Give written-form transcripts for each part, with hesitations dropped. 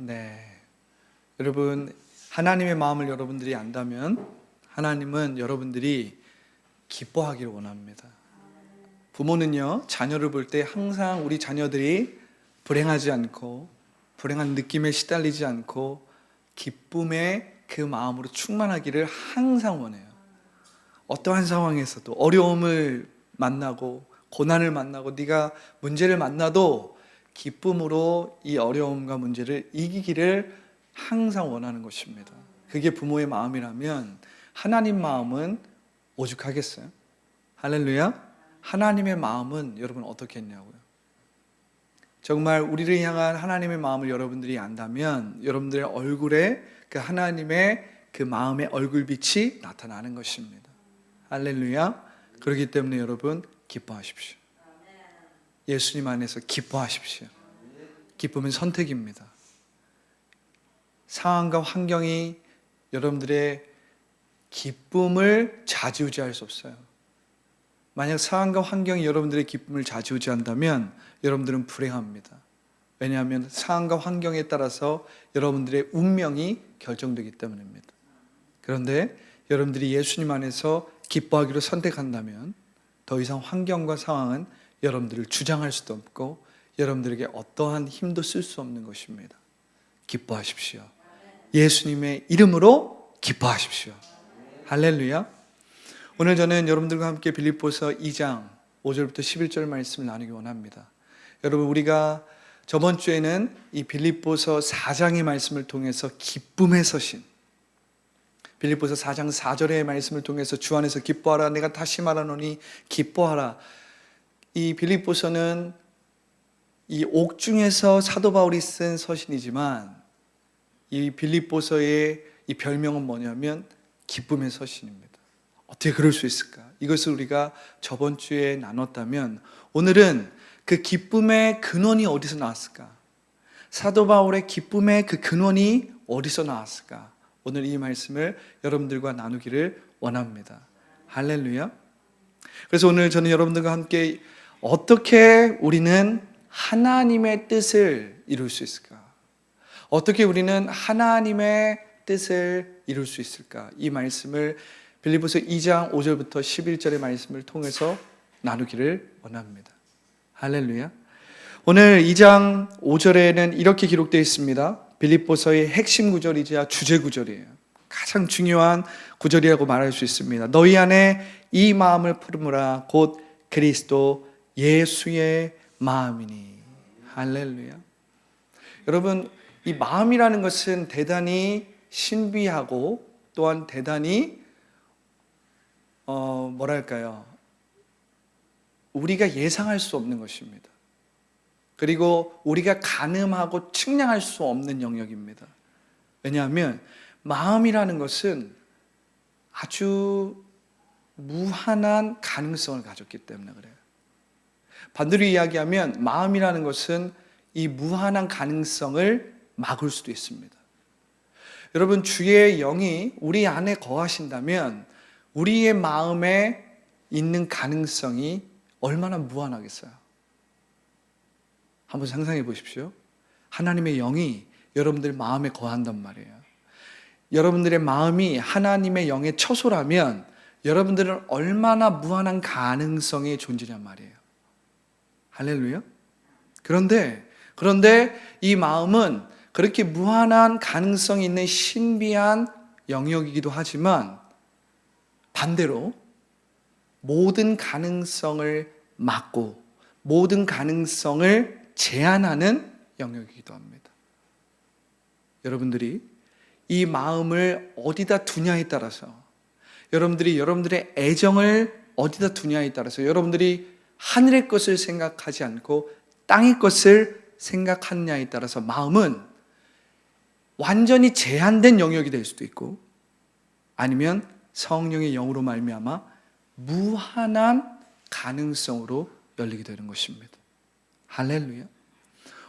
네. 여러분, 하나님의 마음을 여러분들이 안다면 하나님은 여러분들이 기뻐하기를 원합니다. 부모는요, 자녀를 볼 때 항상 우리 자녀들이 불행하지 않고 불행한 느낌에 시달리지 않고 기쁨의 그 마음으로 충만하기를 항상 원해요. 어떠한 상황에서도 어려움을 만나고 고난을 만나고 네가 문제를 만나도 기쁨으로 이 어려움과 문제를 이기기를 항상 원하는 것입니다. 그게 부모의 마음이라면 하나님 마음은 오죽하겠어요? 할렐루야. 하나님의 마음은 여러분 어떻게 했냐고요? 정말 우리를 향한 하나님의 마음을 여러분들이 안다면 여러분들의 얼굴에 그 하나님의 그 마음의 얼굴빛이 나타나는 것입니다. 할렐루야. 그렇기 때문에 여러분 기뻐하십시오. 예수님 안에서 기뻐하십시오. 기쁨은 선택입니다. 상황과 환경이 여러분들의 기쁨을 좌지우지할 수 없어요. 만약 상황과 환경이 여러분들의 기쁨을 좌지우지한다면 여러분들은 불행합니다. 왜냐하면 상황과 환경에 따라서 여러분들의 운명이 결정되기 때문입니다. 그런데 여러분들이 예수님 안에서 기뻐하기로 선택한다면 더 이상 환경과 상황은 여러분들을 주장할 수도 없고 여러분들에게 어떠한 힘도 쓸 수 없는 것입니다. 기뻐하십시오. 예수님의 이름으로 기뻐하십시오. 할렐루야. 오늘 저는 여러분들과 함께 빌립보서 2장 5절부터 11절 말씀을 나누기 원합니다. 여러분, 우리가 저번 주에는 이 빌립보서 4장의 말씀을 통해서 기쁨의 서신, 빌립보서 4장 4절의 말씀을 통해서 주 안에서 기뻐하라, 내가 다시 말하노니 기뻐하라. 이 빌립보서는 이 옥중에서 사도 바울이 쓴 서신이지만 이 빌립보서의 이 별명은 뭐냐면 기쁨의 서신입니다. 어떻게 그럴 수 있을까? 이것을 우리가 저번 주에 나눴다면 오늘은 그 기쁨의 근원이 어디서 나왔을까? 사도 바울의 기쁨의 그 근원이 어디서 나왔을까? 오늘 이 말씀을 여러분들과 나누기를 원합니다. 할렐루야. 그래서 오늘 저는 여러분들과 함께 어떻게 우리는 하나님의 뜻을 이룰 수 있을까? 어떻게 우리는 하나님의 뜻을 이룰 수 있을까? 이 말씀을 빌립보서 2장 5절부터 11절의 말씀을 통해서 나누기를 원합니다. 할렐루야. 오늘 2장 5절에는 이렇게 기록되어 있습니다. 빌립보서의 핵심 구절이자 주제 구절이에요. 가장 중요한 구절이라고 말할 수 있습니다. 너희 안에 이 마음을 품으라 곧 그리스도 예수의 마음이니. 할렐루야. 여러분, 이 마음이라는 것은 대단히 신비하고 또한 대단히 우리가 예상할 수 없는 것입니다. 그리고 우리가 가늠하고 측량할 수 없는 영역입니다. 왜냐하면 마음이라는 것은 아주 무한한 가능성을 가졌기 때문에 그래요. 반대로 이야기하면 마음이라는 것은 이 무한한 가능성을 막을 수도 있습니다. 여러분, 주의 영이 우리 안에 거하신다면 우리의 마음에 있는 가능성이 얼마나 무한하겠어요? 한번 상상해 보십시오. 하나님의 영이 여러분들 마음에 거한단 말이에요. 여러분들의 마음이 하나님의 영의 처소라면 여러분들은 얼마나 무한한 가능성의 존재냔 말이에요. 할렐루야. 그런데 이 마음은 그렇게 무한한 가능성이 있는 신비한 영역이기도 하지만 반대로 모든 가능성을 막고 모든 가능성을 제한하는 영역이기도 합니다. 여러분들이 이 마음을 어디다 두냐에 따라서 여러분들이 여러분들의 애정을 어디다 두냐에 따라서 여러분들이 하늘의 것을 생각하지 않고 땅의 것을 생각하느냐에 따라서 마음은 완전히 제한된 영역이 될 수도 있고 아니면 성령의 영으로 말미암아 무한한 가능성으로 열리게 되는 것입니다. 할렐루야.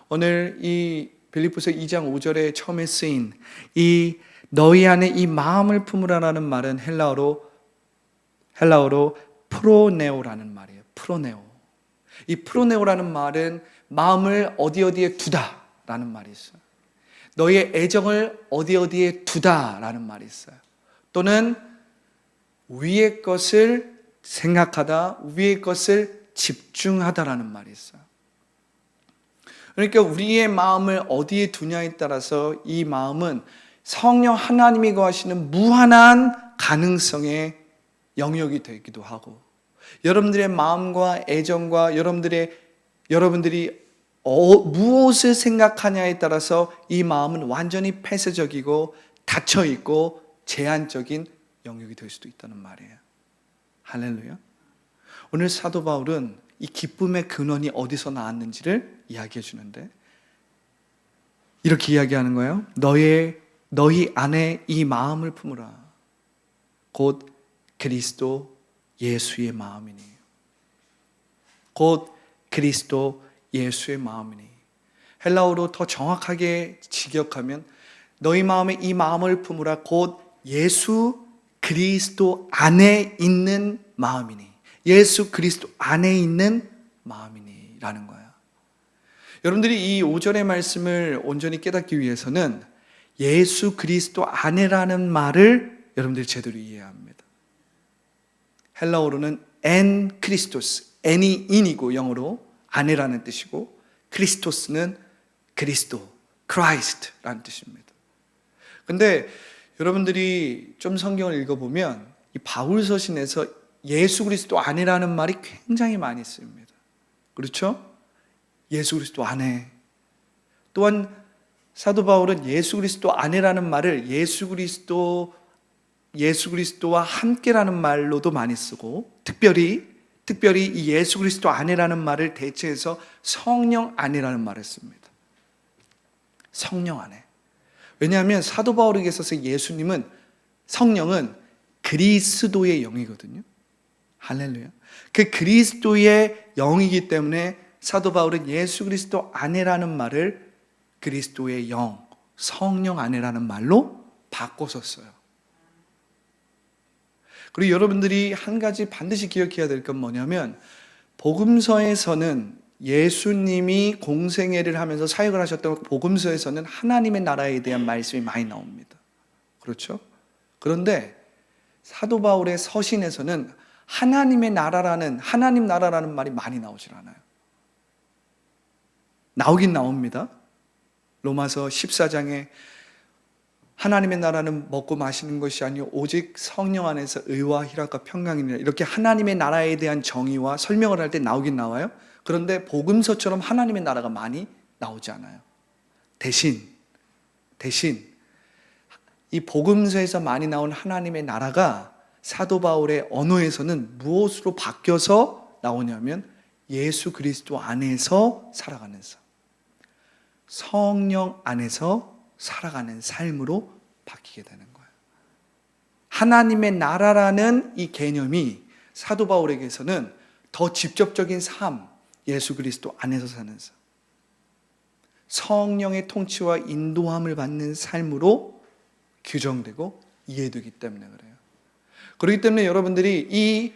오늘 이 빌립보서 2장 5절에 처음에 쓰인 이 너희 안에 이 마음을 품으라라는 말은 헬라어로 프로네오라는 말이에요. 프로네오. 이 프로네오라는 말은 마음을 어디에 두다라는 말이 있어요. 너의 애정을 어디에 두다라는 말이 있어요. 또는 위의 것을 생각하다, 위의 것을 집중하다라는 말이 있어요. 그러니까 우리의 마음을 어디에 두냐에 따라서 이 마음은 성령 하나님이 거하시는 무한한 가능성의 영역이 되기도 하고, 여러분들의 마음과 애정과 여러분들이 무엇을 생각하냐에 따라서 이 마음은 완전히 폐쇄적이고 닫혀있고 제한적인 영역이 될 수도 있다는 말이에요. 할렐루야. 오늘 사도 바울은 이 기쁨의 근원이 어디서 나왔는지를 이야기해 주는데, 이렇게 이야기하는 거예요. 너희 안에 이 마음을 품으라. 곧 그리스도 예수의 마음이니. 곧 그리스도 예수의 마음이니. 헬라어로 더 정확하게 직역하면 너희 마음에 이 마음을 품으라. 곧 예수 그리스도 안에 있는 마음이니. 예수 그리스도 안에 있는 마음이니 라는 거예요. 여러분들이 이 5절의 말씀을 온전히 깨닫기 위해서는 예수 그리스도 안에라는 말을 여러분들이 제대로 이해해야 합니다. 헬라어로는 엔 크리스토스, 엔이 인이고 영어로 안에라는 뜻이고, 크리스토스는 그리스도, 크라이스트라는 뜻입니다. 근데 여러분들이 좀 성경을 읽어보면 이 바울 서신에서 예수 그리스도 안에라는 말이 굉장히 많이 쓰입니다. 그렇죠? 예수 그리스도 안에. 또한 사도 바울은 예수 그리스도 안에라는 말을 예수 그리스도와 함께라는 말로도 많이 쓰고, 특별히 이 예수 그리스도 안에라는 말을 대체해서 성령 안에라는 말을 씁니다. 성령 안에. 왜냐하면 사도 바울에게 있어서 성령은 그리스도의 영이거든요. 할렐루야. 그 그리스도의 영이기 때문에 사도 바울은 예수 그리스도 안에라는 말을 그리스도의 영, 성령 안에라는 말로 바꿔서 써요. 그리고 여러분들이 한 가지 반드시 기억해야 될 건 뭐냐면, 복음서에서는 예수님이 공생애를 하면서 사역을 하셨던 복음서에서는 하나님의 나라에 대한 말씀이 많이 나옵니다. 그렇죠? 그런데 사도 바울의 서신에서는 하나님 나라라는 말이 많이 나오질 않아요. 나오긴 나옵니다. 로마서 14장에 하나님의 나라는 먹고 마시는 것이 아니요 오직 성령 안에서 의와 희락과 평강이니라, 이렇게 하나님의 나라에 대한 정의와 설명을 할 때 나오긴 나와요. 그런데 복음서처럼 하나님의 나라가 많이 나오지 않아요. 대신 이 복음서에서 많이 나온 하나님의 나라가 사도 바울의 언어에서는 무엇으로 바뀌어서 나오냐면 예수 그리스도 안에서 살아가는 삶, 성령 안에서 살아가는 삶으로 바뀌게 되는 거예요. 하나님의 나라라는 이 개념이 사도 바울에게서는 더 직접적인 삶, 예수 그리스도 안에서 사는 삶, 성령의 통치와 인도함을 받는 삶으로 규정되고 이해되기 때문에 그래요. 그렇기 때문에 여러분들이 이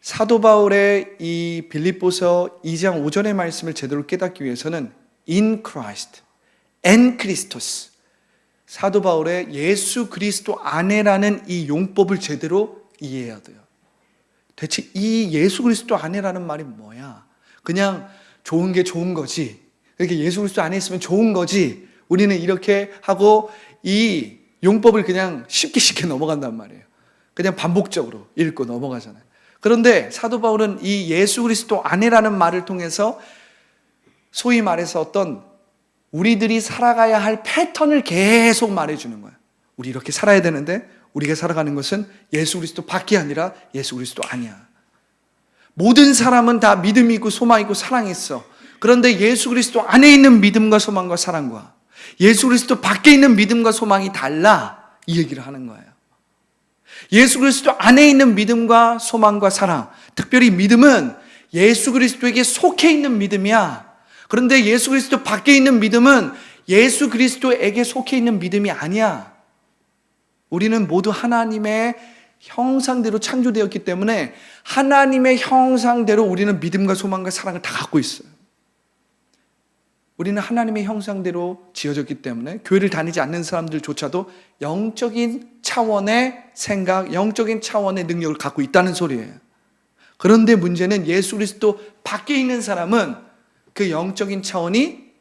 사도 바울의 이 빌립보서 2장 5절의 말씀을 제대로 깨닫기 위해서는 in Christ, en Christos, 사도 바울의 예수 그리스도 안에라는 이 용법을 제대로 이해해야 돼요. 대체 이 예수 그리스도 안에라는 말이 뭐야? 그냥 좋은 게 좋은 거지, 이렇게 예수 그리스도 안에 있으면 좋은 거지, 우리는 이렇게 하고 이 용법을 그냥 쉽게 넘어간단 말이에요. 그냥 반복적으로 읽고 넘어가잖아요. 그런데 사도 바울은 이 예수 그리스도 안에라는 말을 통해서 소위 말해서 어떤 우리들이 살아가야 할 패턴을 계속 말해주는 거예요. 우리 이렇게 살아야 되는데 우리가 살아가는 것은 예수 그리스도 밖이 아니라 예수 그리스도 아니야. 모든 사람은 다 믿음이 있고 소망이 있고 사랑이 있어. 그런데 예수 그리스도 안에 있는 믿음과 소망과 사랑과 예수 그리스도 밖에 있는 믿음과 소망이 달라, 이 얘기를 하는 거예요. 예수 그리스도 안에 있는 믿음과 소망과 사랑, 특별히 믿음은 예수 그리스도에게 속해 있는 믿음이야. 그런데 예수 그리스도 밖에 있는 믿음은 예수 그리스도에게 속해 있는 믿음이 아니야. 우리는 모두 하나님의 형상대로 창조되었기 때문에 하나님의 형상대로 우리는 믿음과 소망과 사랑을 다 갖고 있어요. 우리는 하나님의 형상대로 지어졌기 때문에 교회를 다니지 않는 사람들조차도 영적인 차원의 생각, 영적인 차원의 능력을 갖고 있다는 소리예요. 그런데 문제는 예수 그리스도 밖에 있는 사람은 그 영적인 차원이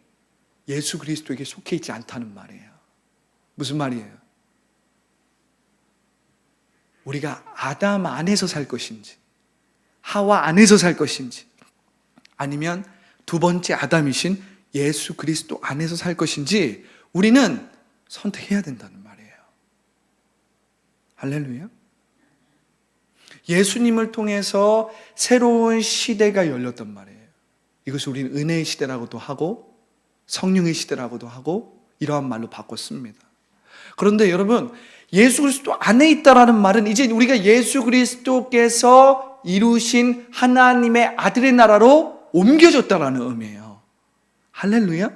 예수 그리스도에게 속해 있지 않다는 말이에요. 무슨 말이에요? 우리가 아담 안에서 살 것인지, 하와 안에서 살 것인지, 아니면 두 번째 아담이신 예수 그리스도 안에서 살 것인지 우리는 선택해야 된다는 말이에요. 할렐루야. 예수님을 통해서 새로운 시대가 열렸단 말이에요. 이것을 우리는 은혜의 시대라고도 하고 성령의 시대라고도 하고 이러한 말로 바꿨습니다. 그런데 여러분, 예수 그리스도 안에 있다라는 말은 이제 우리가 예수 그리스도께서 이루신 하나님의 아들의 나라로 옮겨졌다라는 의미예요. 할렐루야.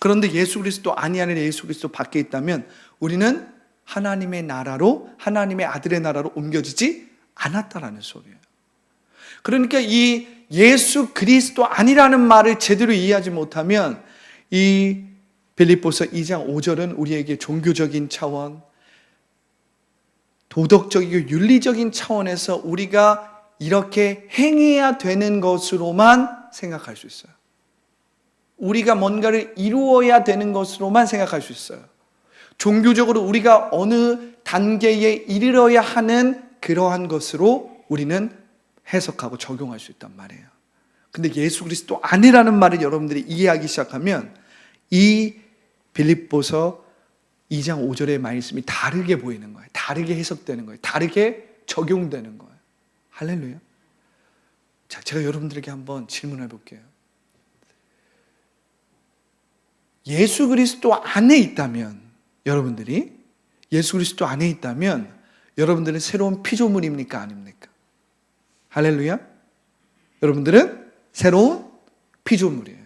그런데 예수 그리스도 안이 아니라 예수 그리스도 밖에 있다면 우리는 하나님의 나라로, 하나님의 아들의 나라로 옮겨지지 않았다라는 소리예요. 그러니까 이 예수 그리스도 아니라는 말을 제대로 이해하지 못하면 이 빌립보서 2장 5절은 우리에게 종교적인 차원, 도덕적이고 윤리적인 차원에서 우리가 이렇게 행해야 되는 것으로만 생각할 수 있어요. 우리가 뭔가를 이루어야 되는 것으로만 생각할 수 있어요. 종교적으로 우리가 어느 단계에 이르러야 하는 그러한 것으로 우리는 해석하고 적용할 수 있단 말이에요. 근데 예수 그리스도 아니라는 말을 여러분들이 이해하기 시작하면 이 빌립보서 2장 5절의 말씀이 다르게 보이는 거예요. 다르게 해석되는 거예요. 다르게 적용되는 거예요. 할렐루야. 자, 제가 여러분들에게 한번 질문해 볼게요. 예수 그리스도 안에 있다면, 여러분들이 예수 그리스도 안에 있다면 여러분들은 새로운 피조물입니까? 아닙니까? 할렐루야. 여러분들은 새로운 피조물이에요.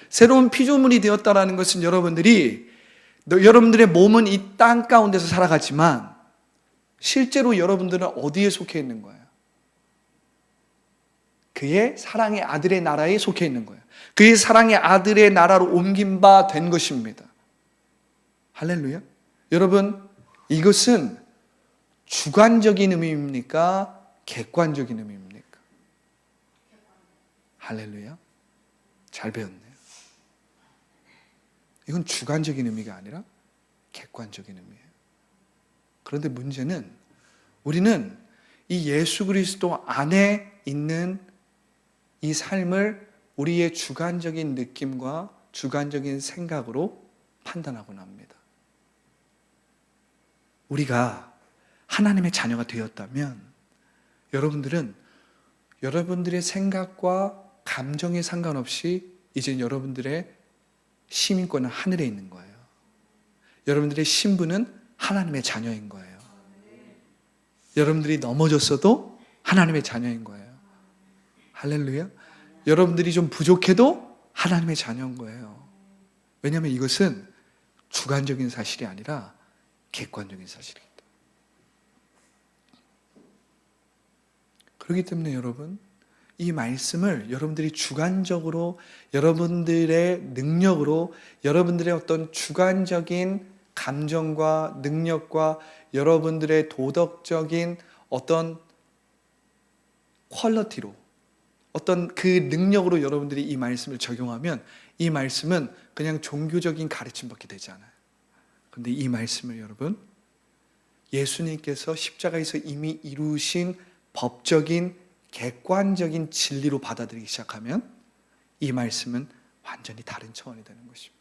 새로운 피조물이 되었다라는 것은 여러분들의 몸은 이 땅 가운데서 살아가지만 실제로 여러분들은 어디에 속해 있는 거예요? 그의 사랑의 아들의 나라에 속해 있는 거예요. 그의 사랑의 아들의 나라로 옮긴 바 된 것입니다. 할렐루야. 여러분, 이것은 주관적인 의미입니까? 객관적인 의미입니까? 할렐루야. 잘 배웠네요. 이건 주관적인 의미가 아니라 객관적인 의미예요. 그런데 문제는 우리는 이 예수 그리스도 안에 있는 이 삶을 우리의 주관적인 느낌과 주관적인 생각으로 판단하곤 합니다. 우리가 하나님의 자녀가 되었다면 여러분들은 여러분들의 생각과 감정에 상관없이 이제 여러분들의 시민권은 하늘에 있는 거예요. 여러분들의 신분은 하나님의 자녀인 거예요. 여러분들이 넘어졌어도 하나님의 자녀인 거예요. 할렐루야. 여러분들이 좀 부족해도 하나님의 자녀인 거예요. 왜냐하면 이것은 주관적인 사실이 아니라 객관적인 사실이기 때문에. 그렇기 때문에 여러분, 이 말씀을 여러분들이 주관적으로, 여러분들의 능력으로, 여러분들의 어떤 주관적인 감정과 능력과 여러분들의 도덕적인 어떤 퀄리티로, 어떤 그 능력으로 여러분들이 이 말씀을 적용하면 이 말씀은 그냥 종교적인 가르침밖에 되지 않아요. 그런데 이 말씀을 여러분, 예수님께서 십자가에서 이미 이루신 법적인 객관적인 진리로 받아들이기 시작하면 이 말씀은 완전히 다른 차원이 되는 것입니다.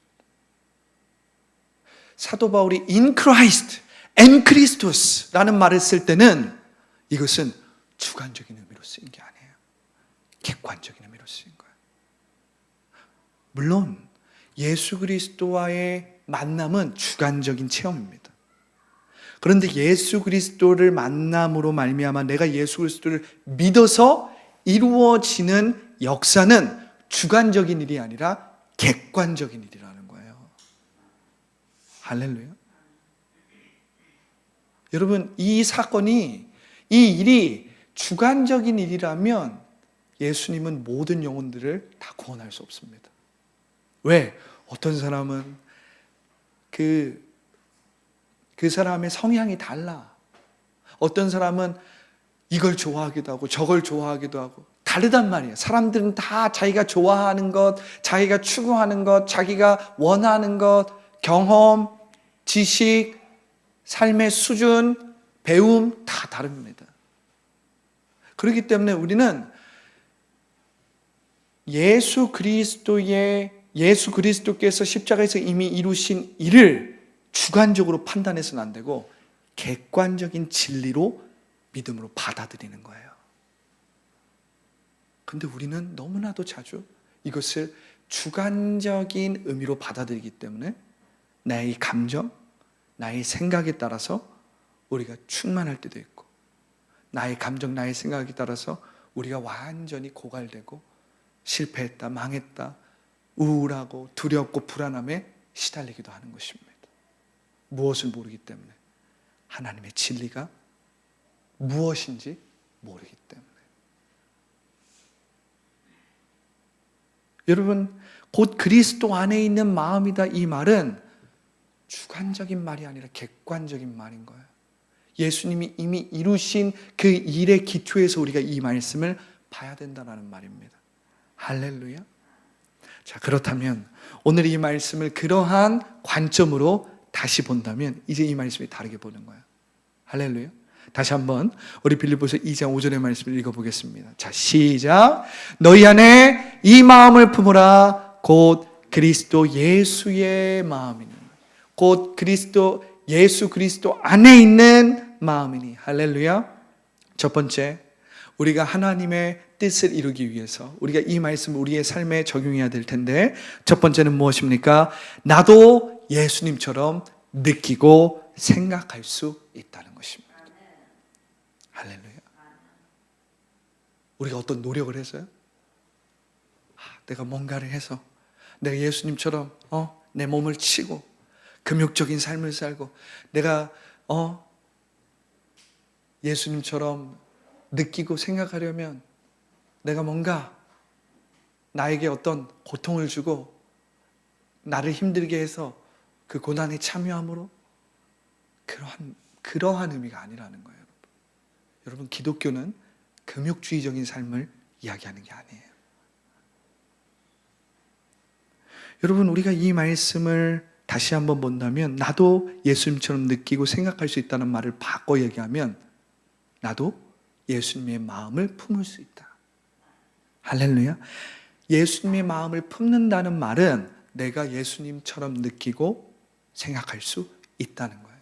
사도 바울이 in Christ, en Christus라는 말을 쓸 때는 이것은 주관적인 의미로 쓰인 게 아니에요. 객관적인 의미로 쓰인 거예요. 물론 예수 그리스도와의 만남은 주관적인 체험입니다. 그런데 예수 그리스도를 만남으로 말미암아 내가 예수 그리스도를 믿어서 이루어지는 역사는 주관적인 일이 아니라 객관적인 일이라는 거예요. 할렐루야. 여러분, 이 사건이, 이 일이 주관적인 일이라면 예수님은 모든 영혼들을 다 구원할 수 없습니다. 왜? 어떤 사람은 그 사람의 성향이 달라. 어떤 사람은 이걸 좋아하기도 하고 저걸 좋아하기도 하고 다르단 말이에요. 사람들은 다 자기가 좋아하는 것, 자기가 추구하는 것, 자기가 원하는 것, 경험, 지식, 삶의 수준, 배움 다 다릅니다. 그렇기 때문에 우리는 예수 그리스도께서 십자가에서 이미 이루신 일을 주관적으로 판단해서는 안 되고 객관적인 진리로 믿음으로 받아들이는 거예요. 근데 우리는 너무나도 자주 이것을 주관적인 의미로 받아들이기 때문에 나의 감정, 나의 생각에 따라서 우리가 충만할 때도 있고 나의 감정, 나의 생각에 따라서 우리가 완전히 고갈되고 실패했다, 망했다, 우울하고 두렵고 불안함에 시달리기도 하는 것입니다. 무엇을 모르기 때문에 하나님의 진리가 무엇인지 모르기 때문에. 여러분, 곧 그리스도 안에 있는 마음이다 이 말은 주관적인 말이 아니라 객관적인 말인 거예요. 예수님이 이미 이루신 그 일의 기초에서 우리가 이 말씀을 봐야 된다는 말입니다. 할렐루야. 자, 그렇다면 오늘 이 말씀을 그러한 관점으로 다시 본다면 이제 이 말씀이 다르게 보는 거예요. 할렐루야. 다시 한번 우리 빌립보서 2장 5절의 말씀을 읽어보겠습니다. 자, 시작. 너희 안에 이 마음을 품으라. 곧 그리스도 예수의 마음이니. 곧 예수 그리스도 안에 있는 마음이니. 할렐루야. 첫 번째, 우리가 하나님의 뜻을 이루기 위해서 우리가 이 말씀을 우리의 삶에 적용해야 될 텐데, 첫 번째는 무엇입니까? 나도 예수님처럼 느끼고 생각할 수 있다는 것입니다. 할렐루야. 우리가 어떤 노력을 해서요? 내가 뭔가를 해서 내가 예수님처럼 내 몸을 치고 금욕적인 삶을 살고 내가 예수님처럼 느끼고 생각하려면 내가 뭔가 나에게 어떤 고통을 주고 나를 힘들게 해서 그 고난에 참여함으로 그러한 의미가 아니라는 거예요. 여러분, 기독교는 금욕주의적인 삶을 이야기하는 게 아니에요. 여러분, 우리가 이 말씀을 다시 한번 본다면 나도 예수님처럼 느끼고 생각할 수 있다는 말을 바꿔 얘기하면 나도 예수님의 마음을 품을 수 있다. 할렐루야. 예수님의 마음을 품는다는 말은 내가 예수님처럼 느끼고 생각할 수 있다는 거예요.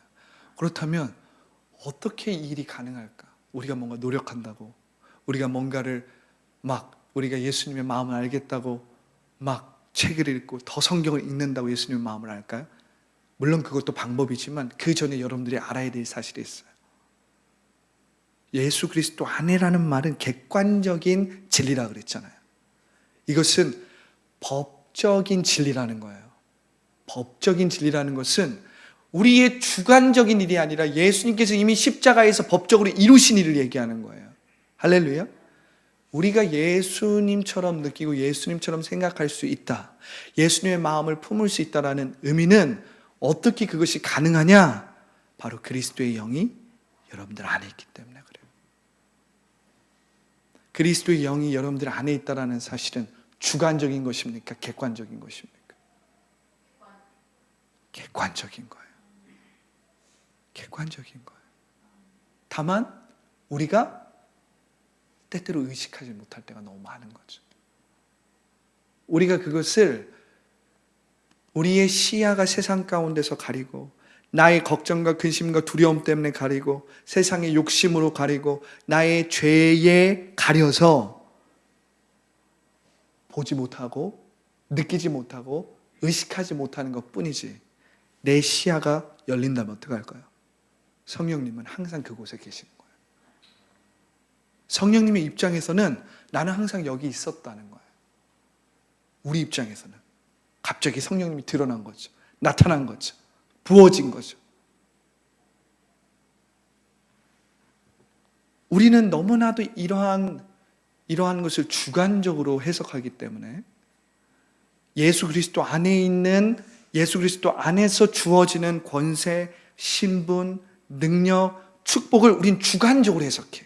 그렇다면 어떻게 이 일이 가능할까? 우리가 뭔가 노력한다고, 우리가 뭔가를 우리가 예수님의 마음을 알겠다고 책을 읽고 더 성경을 읽는다고 예수님의 마음을 알까요? 물론 그것도 방법이지만 그 전에 여러분들이 알아야 될 사실이 있어요. 예수 그리스도 안에라는 말은 객관적인 진리라 그랬잖아요. 이것은 법적인 진리라는 거예요. 법적인 진리라는 것은 우리의 주관적인 일이 아니라 예수님께서 이미 십자가에서 법적으로 이루신 일을 얘기하는 거예요. 할렐루야. 우리가 예수님처럼 느끼고 예수님처럼 생각할 수 있다, 예수님의 마음을 품을 수 있다라는 의미는 어떻게 그것이 가능하냐? 바로 그리스도의 영이 여러분들 안에 있기 때문에 그래요. 그리스도의 영이 여러분들 안에 있다라는 사실은 주관적인 것입니까? 객관적인 것입니까? 객관적인 거예요. 객관적인 거예요. 다만 우리가 때때로 의식하지 못할 때가 너무 많은 거죠. 우리가 그것을 우리의 시야가 세상 가운데서 가리고 나의 걱정과 근심과 두려움 때문에 가리고 세상의 욕심으로 가리고 나의 죄에 가려서 보지 못하고 느끼지 못하고 의식하지 못하는 것뿐이지, 내 시야가 열린다면 어떡할까요? 성령님은 항상 그곳에 계시는 거예요. 성령님의 입장에서는 나는 항상 여기 있었다는 거예요. 우리 입장에서는 갑자기 성령님이 드러난 거죠. 나타난 거죠. 부어진 거죠. 우리는 너무나도 이러한 것을 주관적으로 해석하기 때문에 예수 그리스도 안에 있는, 예수 그리스도 안에서 주어지는 권세, 신분, 능력, 축복을 우린 주관적으로 해석해.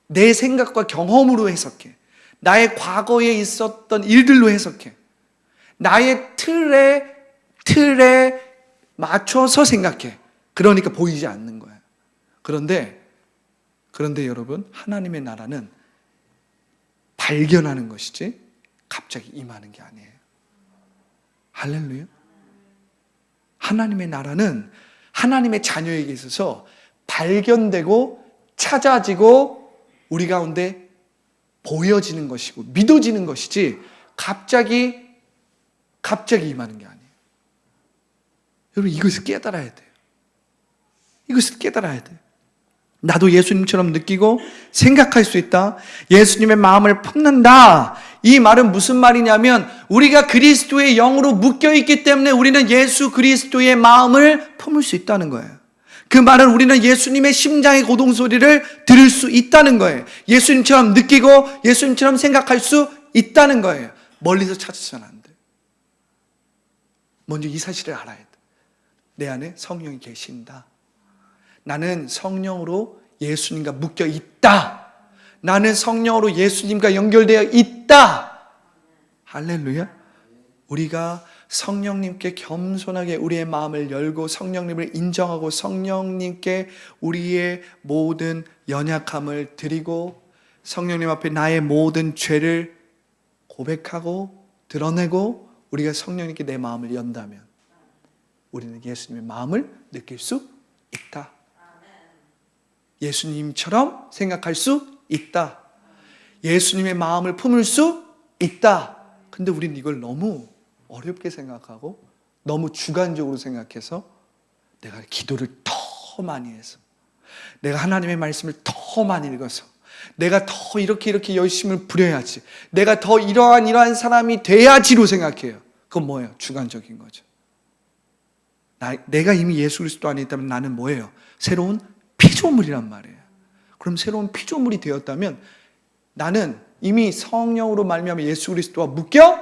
내 생각과 경험으로 해석해. 나의 과거에 있었던 일들로 해석해. 나의 틀에 맞춰서 생각해. 그러니까 보이지 않는 거야. 그런데 여러분, 하나님의 나라는 발견하는 것이지 갑자기 임하는 게 아니에요. 할렐루야. 하나님의 나라는 하나님의 자녀에게 있어서 발견되고 찾아지고 우리 가운데 보여지는 것이고 믿어지는 것이지 갑자기 임하는 게 아니에요. 여러분, 이것을 깨달아야 돼요. 이것을 깨달아야 돼요. 나도 예수님처럼 느끼고 생각할 수 있다. 예수님의 마음을 품는다. 이 말은 무슨 말이냐면 우리가 그리스도의 영으로 묶여있기 때문에 우리는 예수 그리스도의 마음을 품을 수 있다는 거예요. 그 말은 우리는 예수님의 심장의 고동소리를 들을 수 있다는 거예요. 예수님처럼 느끼고 예수님처럼 생각할 수 있다는 거예요. 멀리서 찾으셔는 안 돼요. 먼저 이 사실을 알아야 돼. 내 안에 성령이 계신다. 나는 성령으로 예수님과 묶여 있다. 나는 성령으로 예수님과 연결되어 있다. 할렐루야. 우리가 성령님께 겸손하게 우리의 마음을 열고 성령님을 인정하고 성령님께 우리의 모든 연약함을 드리고 성령님 앞에 나의 모든 죄를 고백하고 드러내고 우리가 성령님께 내 마음을 연다면 우리는 예수님의 마음을 느낄 수 있다. 예수님처럼 생각할 수 있다. 예수님의 마음을 품을 수 있다. 근데 우리는 이걸 너무 어렵게 생각하고 너무 주관적으로 생각해서 내가 기도를 더 많이 해서 내가 하나님의 말씀을 더 많이 읽어서 내가 더 이렇게 열심을 부려야지, 내가 더 이러한 사람이 돼야지로 생각해요. 그건 뭐예요? 주관적인 거죠. 내가 이미 예수 그리스도 안에 있다면 나는 뭐예요? 새로운 피조물이란 말이에요. 그럼 새로운 피조물이 되었다면 나는 이미 성령으로 말미암아 예수 그리스도와 묶여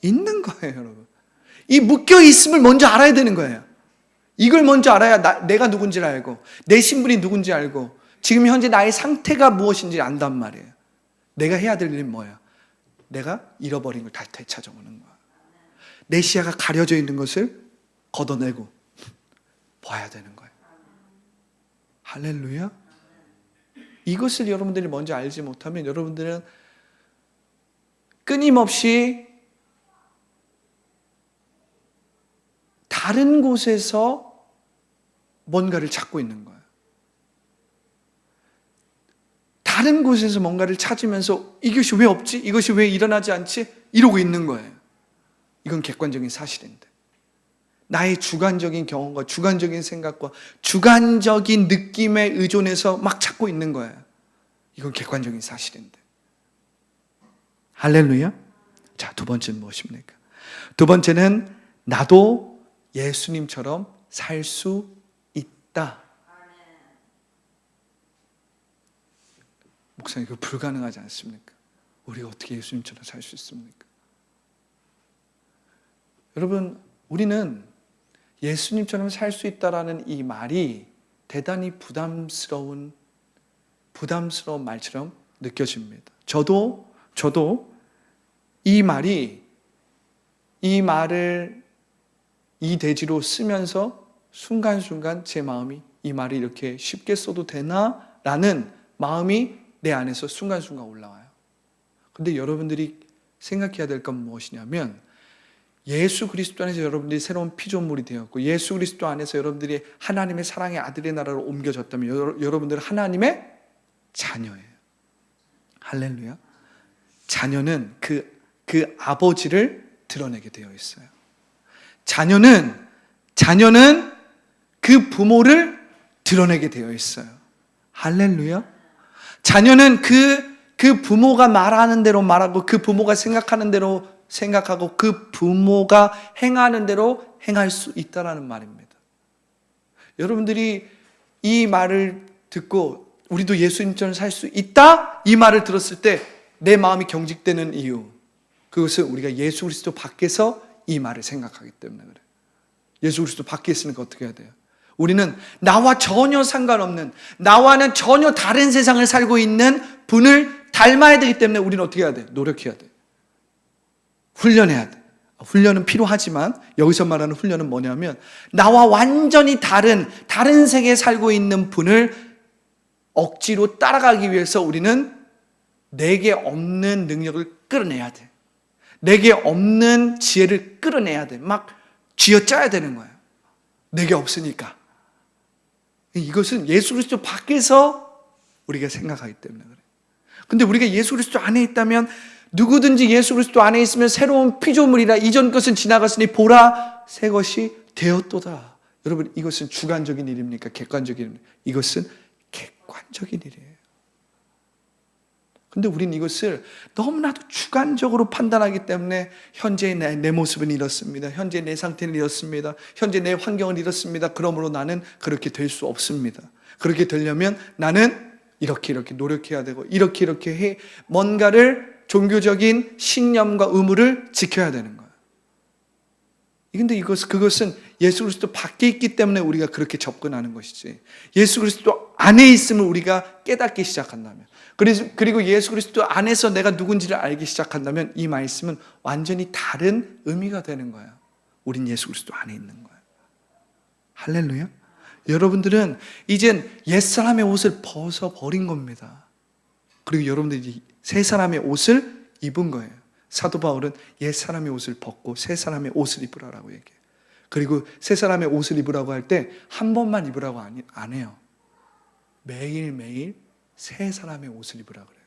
있는 거예요, 여러분. 이 묶여 있음을 먼저 알아야 되는 거예요. 이걸 먼저 알아야 내가 누군지를 알고 내 신분이 누군지 알고 지금 현재 나의 상태가 무엇인지 안단 말이에요. 내가 해야 될 일은 뭐야? 내가 잃어버린 걸 다시 되찾아오는 거야. 내 시야가 가려져 있는 것을 걷어내고 봐야 되는 거예요. 할렐루야. 이것을 여러분들이 먼저 알지 못하면 여러분들은 끊임없이 다른 곳에서 뭔가를 찾고 있는 거예요. 다른 곳에서 뭔가를 찾으면서 이것이 왜 없지? 이것이 왜 일어나지 않지? 이러고 있는 거예요. 이건 객관적인 사실인데 나의 주관적인 경험과 주관적인 생각과 주관적인 느낌에 의존해서 막 찾고 있는 거예요. 이건 객관적인 사실인데. 할렐루야. 자, 두 번째는 무엇입니까? 두 번째는 나도 예수님처럼 살 수 있다. 목사님, 그거 불가능하지 않습니까? 우리가 어떻게 예수님처럼 살 수 있습니까? 여러분, 우리는 예수님처럼 살 수 있다라는 이 말이 대단히 부담스러운 말처럼 느껴집니다. 저도 이 말을 이 대지로 쓰면서 순간순간 제 마음이 이 말이 이렇게 쉽게 써도 되나? 라는 마음이 내 안에서 순간순간 올라와요. 근데 여러분들이 생각해야 될 건 무엇이냐면 예수 그리스도 안에서 여러분들이 새로운 피조물이 되었고 예수 그리스도 안에서 여러분들이 하나님의 사랑의 아들의 나라로 옮겨졌다면 여러분들은 하나님의 자녀예요. 할렐루야. 자녀는 그 아버지를 드러내게 되어 있어요. 자녀는 그 부모를 드러내게 되어 있어요. 할렐루야. 자녀는 그 부모가 말하는 대로 말하고 그 부모가 생각하는 대로 생각하고 그 부모가 행하는 대로 행할 수 있다라는 말입니다. 여러분들이 이 말을 듣고 우리도 예수님처럼 살 수 있다? 이 말을 들었을 때 내 마음이 경직되는 이유, 그것은 우리가 예수 그리스도 밖에서 이 말을 생각하기 때문에 그래요. 예수 그리스도 밖에 있으니까 어떻게 해야 돼요? 우리는 나와 전혀 상관없는, 나와는 전혀 다른 세상을 살고 있는 분을 닮아야 되기 때문에 우리는 어떻게 해야 돼? 노력해야 돼. 훈련해야 돼. 훈련은 필요하지만 여기서 말하는 훈련은 뭐냐면 나와 완전히 다른 세계에 살고 있는 분을 억지로 따라가기 위해서 우리는 내게 없는 능력을 끌어내야 돼. 내게 없는 지혜를 끌어내야 돼. 막 쥐어짜야 되는 거예요. 내게 없으니까. 이것은 예수 그리스도 밖에서 우리가 생각하기 때문에 그래요. 근데 우리가 예수 그리스도 안에 있다면 누구든지 예수 그리스도 안에 있으면 새로운 피조물이라 이전 것은 지나갔으니 보라 새 것이 되었도다. 여러분 이것은 주관적인 일입니까? 객관적인 일입니까? 이것은 객관적인 일이에요. 근데 우리는 이것을 너무나도 주관적으로 판단하기 때문에 현재 내 모습은 이렇습니다. 현재 내 상태는 이렇습니다. 현재 내 환경은 이렇습니다. 그러므로 나는 그렇게 될 수 없습니다. 그렇게 되려면 나는 이렇게 노력해야 되고 이렇게 해 뭔가를 종교적인 신념과 의무를 지켜야 되는 거예요. 근데 그것은 예수 그리스도 밖에 있기 때문에 우리가 그렇게 접근하는 것이지, 예수 그리스도 안에 있음을 우리가 깨닫기 시작한다면, 그리고 예수 그리스도 안에서 내가 누군지를 알기 시작한다면 이 말씀은 완전히 다른 의미가 되는 거예요. 우린 예수 그리스도 안에 있는 거예요. 할렐루야. 여러분들은 이젠 옛사람의 옷을 벗어버린 겁니다. 그리고 여러분들이 새 사람의 옷을 입은 거예요. 사도 바울은 옛사람의 옷을 벗고 새 사람의 옷을 입으라고 얘기해요. 그리고 새 사람의 옷을 입으라고 할 때 한 번만 입으라고 안 해요. 매일매일 새 사람의 옷을 입으라 그래요.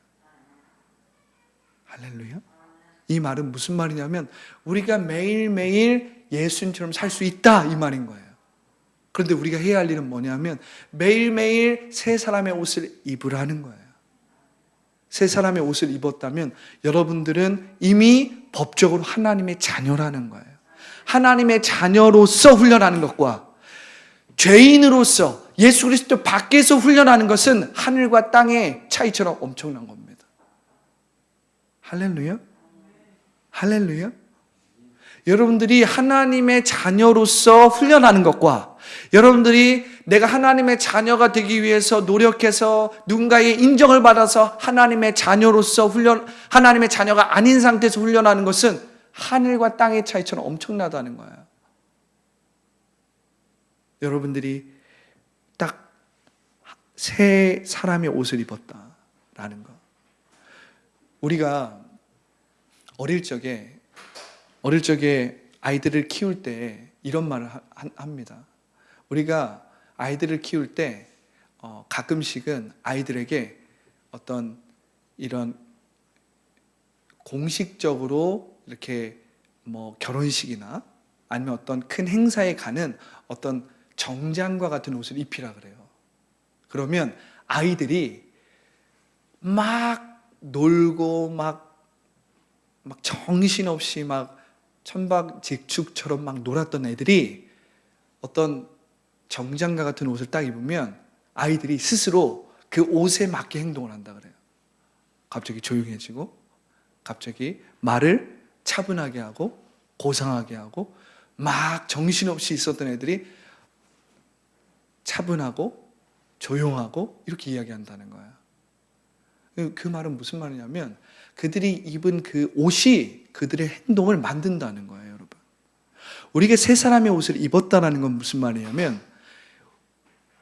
할렐루야. 이 말은 무슨 말이냐면 우리가 매일매일 예수님처럼 살 수 있다 이 말인 거예요. 그런데 우리가 해야 할 일은 뭐냐면 매일매일 새 사람의 옷을 입으라는 거예요. 새 사람의 옷을 입었다면 여러분들은 이미 법적으로 하나님의 자녀라는 거예요. 하나님의 자녀로서 훈련하는 것과 죄인으로서 예수 그리스도 밖에서 훈련하는 것은 하늘과 땅의 차이처럼 엄청난 겁니다. 할렐루야. 할렐루야. 여러분들이 하나님의 자녀로서 훈련하는 것과 여러분들이 내가 하나님의 자녀가 되기 위해서 노력해서 누군가의 인정을 받아서 하나님의 자녀로서 하나님의 자녀가 아닌 상태에서 훈련하는 것은 하늘과 땅의 차이처럼 엄청나다는 거예요. 여러분들이 딱 새 사람의 옷을 입었다라는 거. 우리가 어릴 적에 아이들을 키울 때 이런 말을 합니다. 우리가 아이들을 키울 때 가끔씩은 아이들에게 어떤 이런 공식적으로 이렇게 뭐 결혼식이나 아니면 어떤 큰 행사에 가는 어떤 정장과 같은 옷을 입히라 그래요. 그러면 아이들이 막 놀고 막 정신없이 막 천박직축처럼 막 놀았던 애들이 어떤 정장과 같은 옷을 딱 입으면 아이들이 스스로 그 옷에 맞게 행동을 한다 그래요. 갑자기 조용해지고 갑자기 말을 차분하게 하고 고상하게 하고 막 정신없이 있었던 애들이 차분하고 조용하고 이렇게 이야기한다는 거예요. 그 말은 무슨 말이냐면 그들이 입은 그 옷이 그들의 행동을 만든다는 거예요, 여러분. 우리가 새 사람의 옷을 입었다는 건 무슨 말이냐면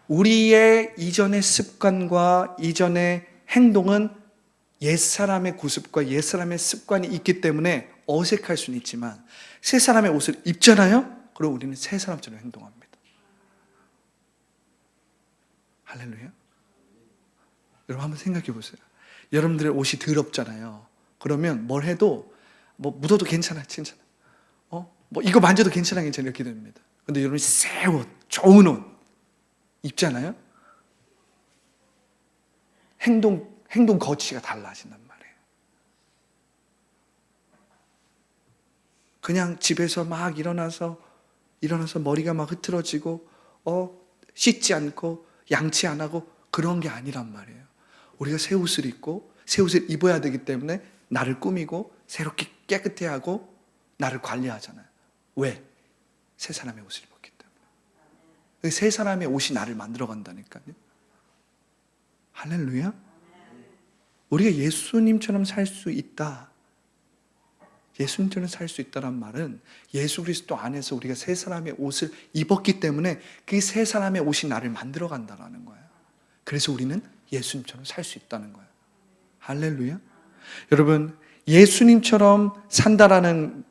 우리의 이전의 습관과 이전의 행동은 옛사람의 구습과 옛사람의 습관이 있기 때문에 어색할 수는 있지만 새 사람의 옷을 입잖아요? 그럼 우리는 새 사람처럼 행동합니다. 할렐루야. 여러분 한번 생각해 보세요. 여러분들의 옷이 더럽잖아요. 그러면 뭘 해도 뭐 묻어도 괜찮아. 뭐 이거 만져도 괜찮아 이렇게 됩니다. 근데 여러분이 새 옷, 좋은 옷 입잖아요. 행동 거치가 달라진단 말이에요. 그냥 집에서 막 일어나서 머리가 막 흐트러지고 씻지 않고 양치 안 하고 그런 게 아니란 말이에요. 우리가 새 옷을 입고 새 옷을 입어야 되기 때문에 나를 꾸미고 새롭게 깨끗해 하고 나를 관리하잖아요. 왜? 새 사람의 옷을 입었기 때문에. 새 사람의 옷이 나를 만들어 간다니까요. 할렐루야. 우리가 예수님처럼 살 수 있다. 예수님처럼 살 수 있다는 말은 예수 그리스도 안에서 우리가 새 사람의 옷을 입었기 때문에 그 새 사람의 옷이 나를 만들어 간다는 거예요. 그래서 우리는 예수님처럼 살 수 있다는 거예요. 할렐루야. 여러분, 예수님처럼 산다라는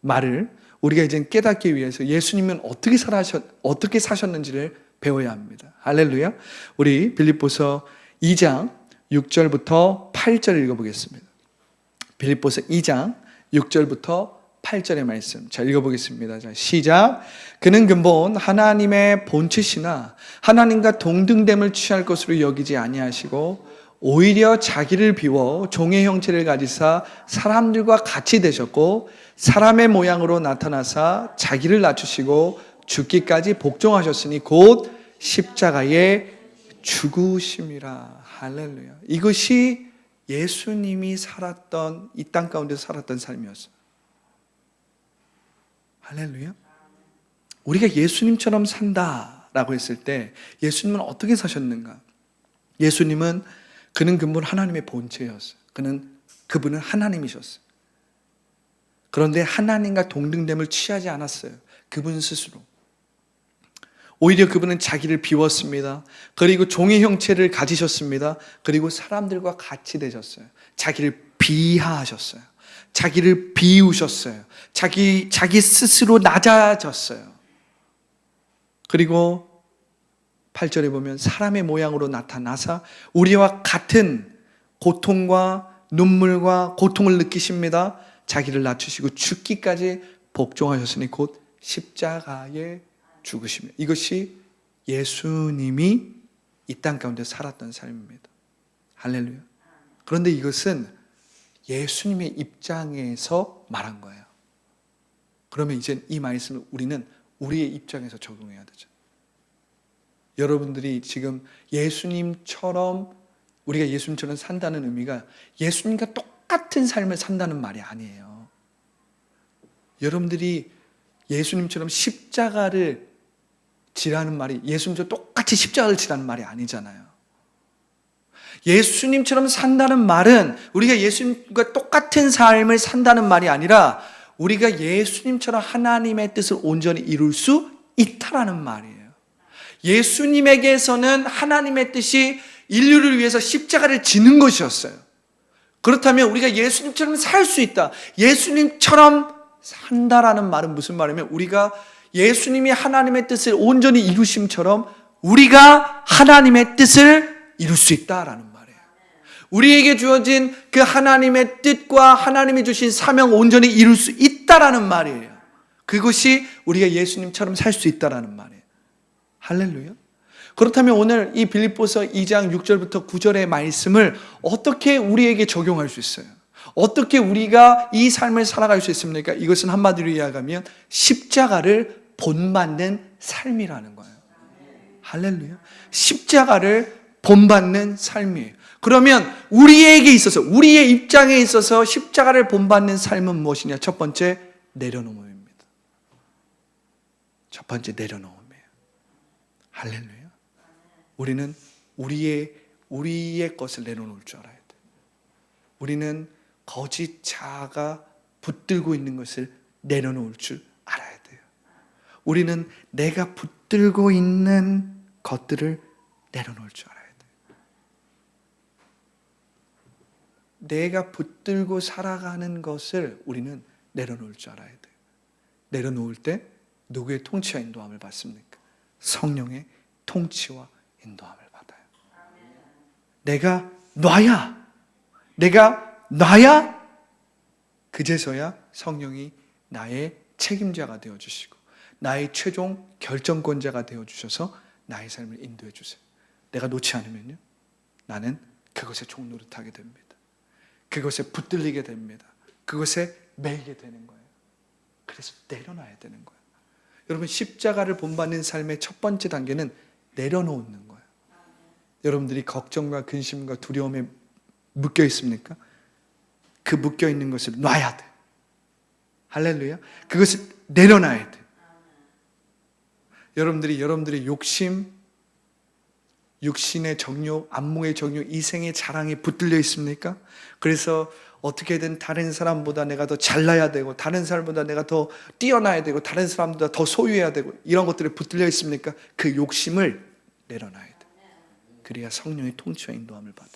말을 우리가 이제 깨닫기 위해서 예수님은 어떻게 사셨는지를 배워야 합니다. 할렐루야. 우리 빌립보서 2장 6절부터 8절 읽어보겠습니다. 빌립보서 2장 6절부터 8절의 말씀. 자, 읽어보겠습니다. 자, 시작. 그는 근본 하나님의 본체시나 하나님과 동등됨을 취할 것으로 여기지 아니하시고 오히려 자기를 비워 종의 형체를 가지사 사람들과 같이 되셨고 사람의 모양으로 나타나사 자기를 낮추시고 죽기까지 복종하셨으니 곧 십자가에 죽으심이라. 할렐루야. 이것이 예수님이 살았던, 이 땅 가운데 살았던 삶이었어요. 할렐루야. 우리가 예수님처럼 산다라고 했을 때 예수님은 어떻게 사셨는가? 예수님은 그는 근본 하나님의 본체였어요. 그분은 하나님이셨어요. 그런데 하나님과 동등됨을 취하지 않았어요. 그분 스스로. 오히려 그분은 자기를 비웠습니다. 그리고 종의 형체를 가지셨습니다. 그리고 사람들과 같이 되셨어요. 자기를 비하하셨어요. 자기를 비우셨어요. 자기 스스로 낮아졌어요. 그리고 8절에 보면 사람의 모양으로 나타나사 우리와 같은 고통과 눈물과 고통을 느끼십니다. 자기를 낮추시고 죽기까지 복종하셨으니 곧 십자가에 죽으시며. 이것이 예수님이 이 땅 가운데 살았던 삶입니다. 할렐루야. 그런데 이것은 예수님의 입장에서 말한 거예요. 그러면 이제 이 말씀을 우리는 우리의 입장에서 적용해야 되죠. 여러분들이 지금 우리가 예수님처럼 산다는 의미가 예수님과 똑같은 삶을 산다는 말이 아니에요. 여러분들이 예수님처럼 십자가를 지라는 말이 예수님처럼 똑같이 십자가를 지라는 말이 아니잖아요. 예수님처럼 산다는 말은 우리가 예수님과 똑같은 삶을 산다는 말이 아니라 우리가 예수님처럼 하나님의 뜻을 온전히 이룰 수 있다라는 말이에요. 예수님에게서는 하나님의 뜻이 인류를 위해서 십자가를 지는 것이었어요. 그렇다면 우리가 예수님처럼 살 수 있다. 예수님처럼 산다라는 말은 무슨 말이냐면 우리가 예수님이 하나님의 뜻을 온전히 이루심처럼 우리가 하나님의 뜻을 이룰 수 있다라는 말이에요. 우리에게 주어진 그 하나님의 뜻과 하나님이 주신 사명 온전히 이룰 수 있다라는 말이에요. 그것이 우리가 예수님처럼 살 수 있다라는 말이에요. 할렐루야. 그렇다면 오늘 이 빌립보서 2장 6절부터 9절의 말씀을 어떻게 우리에게 적용할 수 있어요? 어떻게 우리가 이 삶을 살아갈 수 있습니까? 이것은 한마디로 이야기하면 십자가를 본받는 삶이라는 거예요. 할렐루야. 십자가를 본받는 삶이에요. 그러면 우리에게 있어서, 우리의 입장에 있어서 십자가를 본받는 삶은 무엇이냐? 첫 번째, 내려놓음입니다. 첫 번째, 내려놓음이에요. 할렐루야. 우리는 우리의 것을 내려놓을 줄 알아야 돼요. 우리는 거짓 자아가 붙들고 있는 것을 내려놓을 줄 알아야 돼요. 우리는 내가 붙들고 있는 것들을 내려놓을 줄 알아야 돼요. 내가 붙들고 살아가는 것을 우리는 내려놓을 줄 알아야 돼요. 내려놓을 때 누구의 통치와 인도함을 받습니까? 성령의 통치와 인도함을 받아요. 내가 놔야 그제서야 성령이 나의 책임자가 되어주시고 나의 최종 결정권자가 되어주셔서 나의 삶을 인도해 주세요. 내가 놓지 않으면요, 나는 그것에 종노릇하게 됩니다. 그것에 붙들리게 됩니다. 그것에 매이게 되는 거예요. 그래서 내려놔야 되는 거예요. 여러분, 십자가를 본받는 삶의 첫 번째 단계는 내려놓는 거예요. 여러분들이 걱정과 근심과 두려움에 묶여 있습니까? 그 묶여있는 것을 놔야 돼. 할렐루야. 그것을 내려놔야 돼. 여러분들의 욕심, 육신의 정욕, 안목의 정욕, 이생의 자랑에 붙들려 있습니까? 그래서 어떻게든 다른 사람보다 내가 더 잘나야 되고, 다른 사람보다 내가 더 뛰어나야 되고, 다른 사람보다 더 소유해야 되고, 이런 것들에 붙들려 있습니까? 그 욕심을 내려놔야 돼. 그래야 성령의 통치와 인도함을 받아.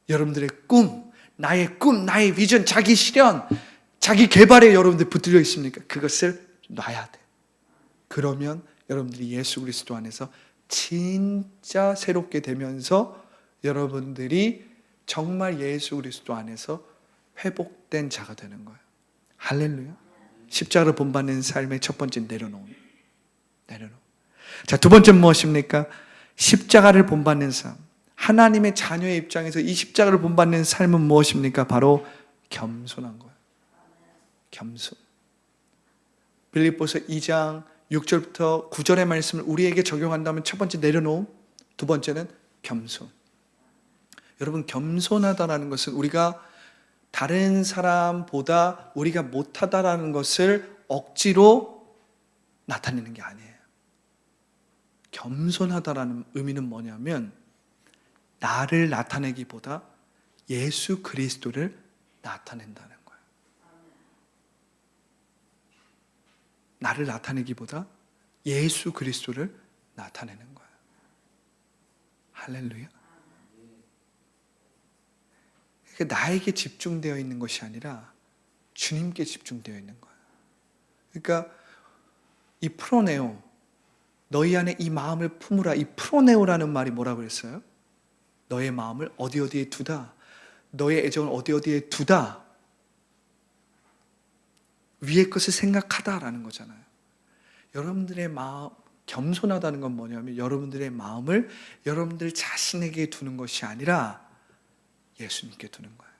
여러분들의 꿈, 나의 비전, 자기 실현, 자기 개발에 여러분들 붙들려 있습니까? 그것을 놔야 돼. 그러면 여러분들이 예수 그리스도 안에서 진짜 새롭게 되면서 여러분들이 정말 예수 그리스도 안에서 회복된 자가 되는 거예요. 할렐루야. 십자가를 본받는 삶의 첫 번째 내려놓음. 자, 두 번째는 무엇입니까? 십자가를 본받는 삶. 하나님의 자녀의 입장에서 이 십자가를 본받는 삶은 무엇입니까? 바로 겸손한 거예요. 겸손. 빌립보서 2장 6절부터 9절의 말씀을 우리에게 적용한다면 첫 번째 내려놓음, 두 번째는 겸손. 여러분, 겸손하다라는 것은 우리가 다른 사람보다 우리가 못하다라는 것을 억지로 나타내는 게 아니에요. 겸손하다라는 의미는 뭐냐면 나를 나타내기보다 예수 그리스도를 나타낸다는 거예요. 나를 나타내기보다 예수 그리스도를 나타내는 거예요. 할렐루야. 그러니까 나에게 집중되어 있는 것이 아니라 주님께 집중되어 있는 거예요. 그러니까 이 프로네오, 너희 안에 이 마음을 품으라, 이 프로네오라는 말이 뭐라고 그랬어요? 너의 마음을 어디에 두다, 너의 애정을 어디에 두다, 위의 것을 생각하다라는 거잖아요. 여러분들의 마음, 겸손하다는 건 뭐냐면 여러분들의 마음을 여러분들 자신에게 두는 것이 아니라 예수님께 두는 거예요.